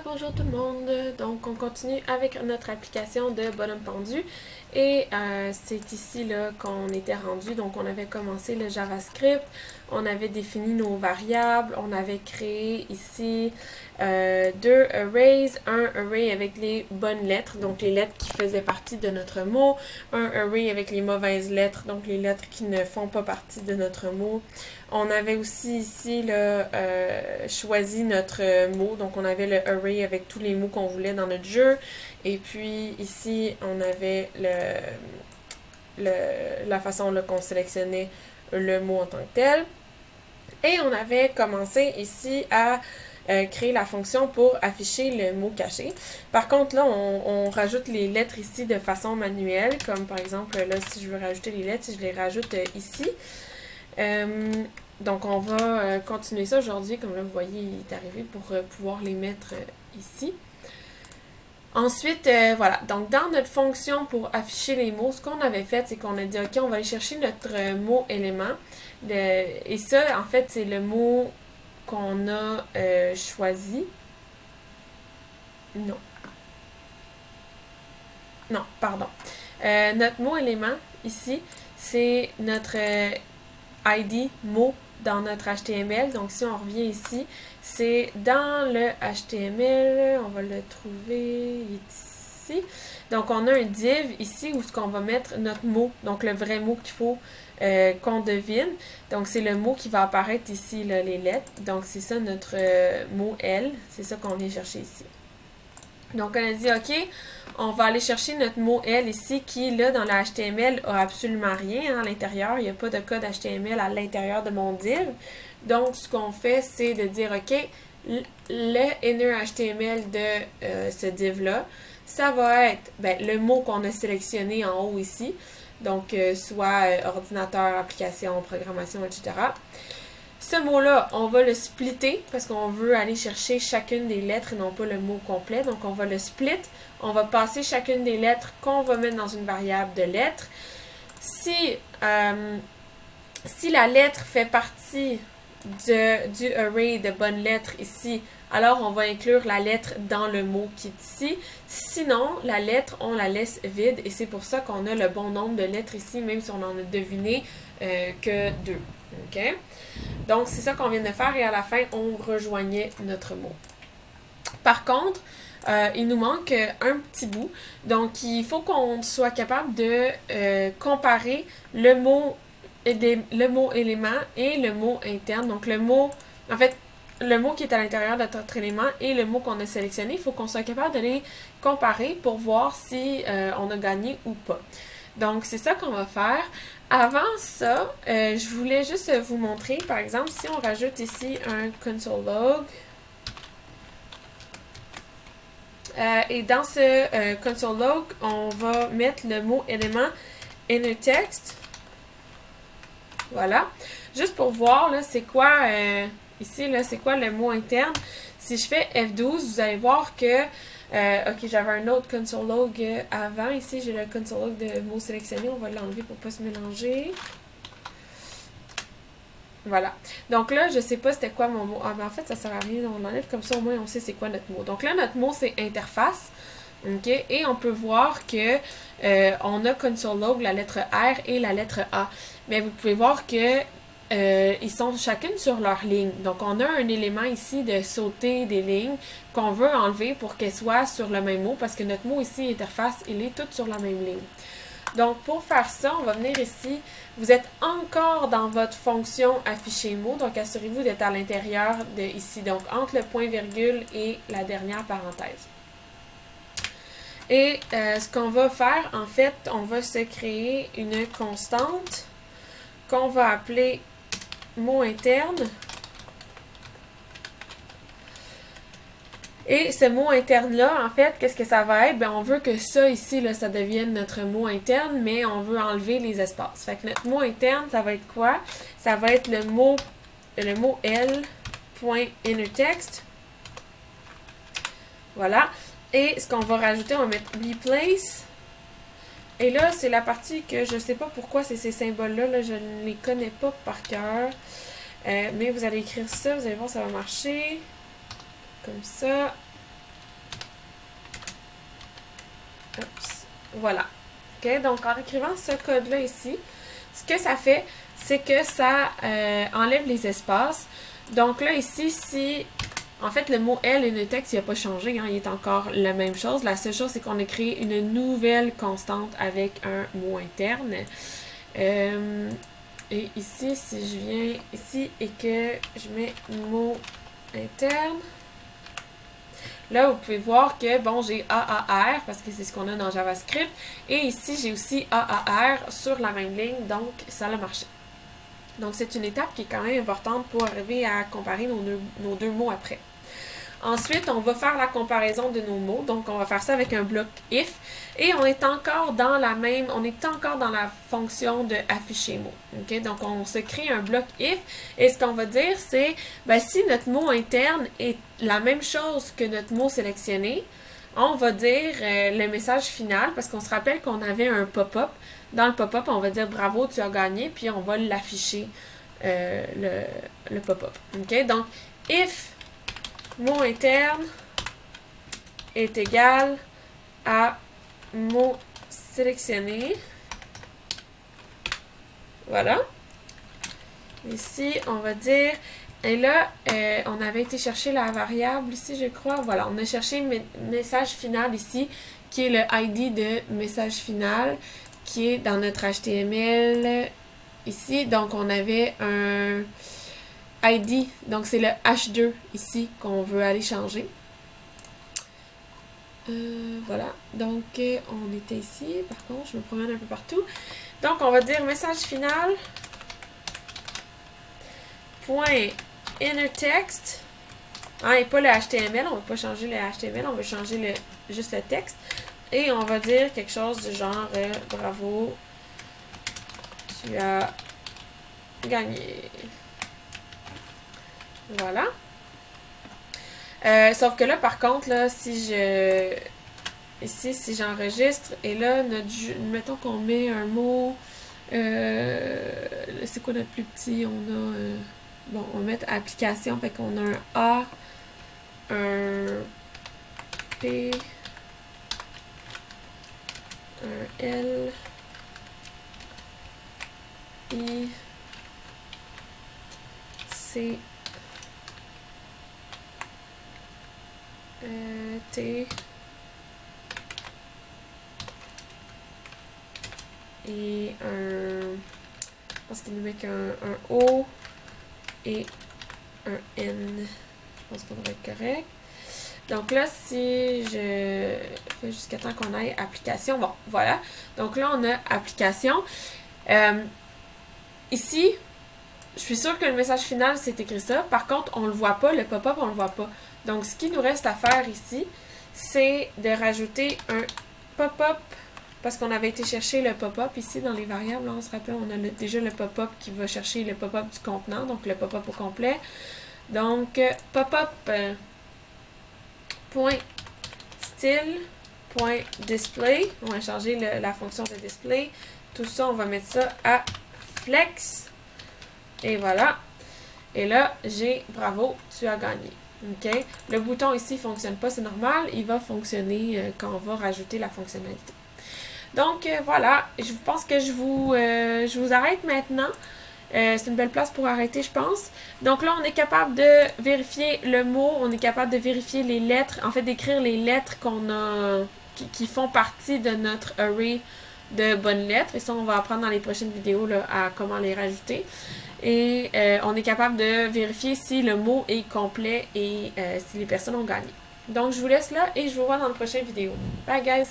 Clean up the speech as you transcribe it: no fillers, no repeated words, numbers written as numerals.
Bonjour tout le monde, donc on continue avec notre application de bonhomme pendu et c'est ici là qu'on était rendu. Donc on avait commencé le JavaScript, on avait défini nos variables, on avait créé ici deux arrays, un array avec les bonnes lettres, donc les lettres qui faisaient partie de notre mot, un array avec les mauvaises lettres, donc les lettres qui ne font pas partie de notre mot. On avait aussi ici là, choisi notre mot, donc on avait le array avec tous les mots qu'on voulait dans notre jeu. Et puis ici, on avait la façon qu'on sélectionnait le mot en tant que tel. Et on avait commencé ici à créer la fonction pour afficher le mot caché. Par contre, là, on rajoute les lettres ici de façon manuelle, comme par exemple, là, si je veux rajouter les lettres, si je les rajoute ici. Donc, on va continuer ça aujourd'hui. Comme là, vous voyez, il est arrivé pour pouvoir les mettre ici. Ensuite, voilà. Donc, dans notre fonction pour afficher les mots, ce qu'on avait fait, c'est qu'on a dit, OK, on va aller chercher notre mot élément. Et ça, en fait, c'est le mot qu'on a choisi. Non. Non, pardon. Notre mot élément, ici, c'est notre ID mot dans notre HTML. Donc, si on revient ici, c'est dans le HTML. On va le trouver ici. Donc, on a un div ici où ce qu'on va mettre notre mot. Donc, le vrai mot qu'il faut qu'on devine. Donc, c'est le mot qui va apparaître ici, là, les lettres. Donc, c'est ça notre mot L. C'est ça qu'on vient chercher ici. Donc, on a dit, OK, on va aller chercher notre mot L ici qui, là, dans la HTML, a absolument rien à l'intérieur. Il n'y a pas de code HTML à l'intérieur de mon div. Donc, ce qu'on fait, c'est de dire, OK, le inner HTML de ce div-là, ça va être le mot qu'on a sélectionné en haut ici. Donc, soit ordinateur, application, programmation, etc. Ce mot-là, on va le splitter parce qu'on veut aller chercher chacune des lettres et non pas le mot complet. Donc, on va le split. On va passer chacune des lettres qu'on va mettre dans une variable de lettres. Si la lettre fait partie du array de bonnes lettres ici, alors on va inclure la lettre dans le mot qui est ici. Sinon, la lettre, on la laisse vide et c'est pour ça qu'on a le bon nombre de lettres ici, même si on en a deviné que 2. OK? Donc, c'est ça qu'on vient de faire et à la fin, on rejoignait notre mot. Par contre, il nous manque un petit bout. Donc, il faut qu'on soit capable de comparer le mot élément et le mot interne. Donc, le mot qui est à l'intérieur de notre élément et le mot qu'on a sélectionné, il faut qu'on soit capable de les comparer pour voir si on a gagné ou pas. Donc, c'est ça qu'on va faire. Avant ça, je voulais juste vous montrer, par exemple, si on rajoute ici un console log, et dans ce console log, on va mettre le mot élément inner text. Voilà. Juste pour voir, là, c'est quoi, ici, là, c'est quoi le mot interne. Si je fais F12, vous allez voir que ok, j'avais un autre console log avant. Ici, j'ai le console log de mots sélectionnés. On va l'enlever pour ne pas se mélanger. Voilà. Donc là, je sais pas c'était quoi mon mot. Ah, mais en fait, ça sert à rien. On l'enlève comme ça, au moins, on sait c'est quoi notre mot. Donc là, notre mot, c'est interface. OK? Et on peut voir que on a console log, la lettre R et la lettre A. Mais vous pouvez voir que ils sont chacune sur leur ligne. Donc, on a un élément ici de sauter des lignes qu'on veut enlever pour qu'elles soient sur le même mot parce que notre mot ici, interface, il est tout sur la même ligne. Donc, pour faire ça, on va venir ici. Vous êtes encore dans votre fonction afficher mot. Donc, assurez-vous d'être à l'intérieur de ici. Donc, entre le point-virgule et la dernière parenthèse. Et ce qu'on va faire, en fait, on va se créer une constante qu'on va appeler mot interne. Et ce mot interne-là, en fait, qu'est-ce que ça va être? On veut que ça ici, là, ça devienne notre mot interne, mais on veut enlever les espaces. Fait que notre mot interne, ça va être quoi? Ça va être le mot L.innerText. Voilà. Et ce qu'on va rajouter, on va mettre replace. Et là, c'est la partie que je ne sais pas pourquoi c'est ces symboles-là. Là, je ne les connais pas par cœur. Mais vous allez écrire ça, vous allez voir, ça va marcher. Comme ça. Voilà. OK? Donc, en écrivant ce code-là ici, ce que ça fait, c'est que ça enlève les espaces. Donc là, ici, si... En fait, le mot « elle » et le texte, il n'a pas changé, hein, il est encore la même chose. La seule chose, c'est qu'on a créé une nouvelle constante avec un mot interne. Et ici, si je viens ici et que je mets mot interne, là, vous pouvez voir que, bon, j'ai AAR, parce que c'est ce qu'on a dans JavaScript. Et ici, j'ai aussi AAR sur la même ligne, donc ça a marché. Donc, c'est une étape qui est quand même importante pour arriver à comparer nos deux mots après. Ensuite, on va faire la comparaison de nos mots. Donc, on va faire ça avec un bloc if. Et on est encore dans la fonction de afficher mot. Okay? Donc, on se crée un bloc if. Et ce qu'on va dire, c'est, ben, si notre mot interne est la même chose que notre mot sélectionné, on va dire le message final, parce qu'on se rappelle qu'on avait un pop-up. Dans le pop-up, on va dire bravo, tu as gagné, puis on va l'afficher, le pop-up. Okay? Donc, if mot interne est égal à mot sélectionné. Voilà. Ici, on va dire... Et là, on avait été chercher la variable ici, je crois. Voilà, on a cherché message final ici, qui est le ID de message final, qui est dans notre HTML ici. Donc, on avait un ID, donc c'est le H2 ici qu'on veut aller changer. Voilà, donc on était ici, par contre je me promène un peu partout. Donc on va dire message final point inner text, hein, et pas le HTML, on va pas changer le HTML, on va changer juste le texte. Et on va dire quelque chose du genre bravo, tu as gagné. Voilà. Sauf que là, par contre, là, si j'enregistre, et là, mettons qu'on met un mot, c'est quoi notre plus petit? On a, bon, on va mettre application, fait qu'on a un A, un P, un L, I, C, T, et je pense qu'il nous met qu'un O et un N. Je pense qu'on devrait être correct. Donc là, si je fais jusqu'à temps qu'on aille application, bon, voilà. Donc là, on a application. Ici, je suis sûre que le message final, c'est écrit ça. Par contre, on ne le voit pas, le pop-up, on ne le voit pas. Donc, ce qui nous reste à faire ici, c'est de rajouter un pop-up, parce qu'on avait été chercher le pop-up ici dans les variables. Là, on se rappelle, on a déjà le pop-up qui va chercher le pop-up du contenant, donc le pop-up au complet. Donc, pop-up point style point display. On va changer la fonction de display. Tout ça, on va mettre ça à flex. Et voilà. Et là, j'ai bravo, tu as gagné. OK? Le bouton ici ne fonctionne pas, c'est normal. Il va fonctionner quand on va rajouter la fonctionnalité. Donc, voilà. Je pense que je vous arrête maintenant. C'est une belle place pour arrêter, je pense. Donc là, on est capable de vérifier le mot. On est capable de vérifier les lettres. En fait, d'écrire les lettres qui font partie de notre array de bonnes lettres. Et ça, on va apprendre dans les prochaines vidéos là, à comment les rajouter. Et on est capable de vérifier si le mot est complet et si les personnes ont gagné. Donc, je vous laisse là et je vous vois dans la prochaine vidéo. Bye, guys!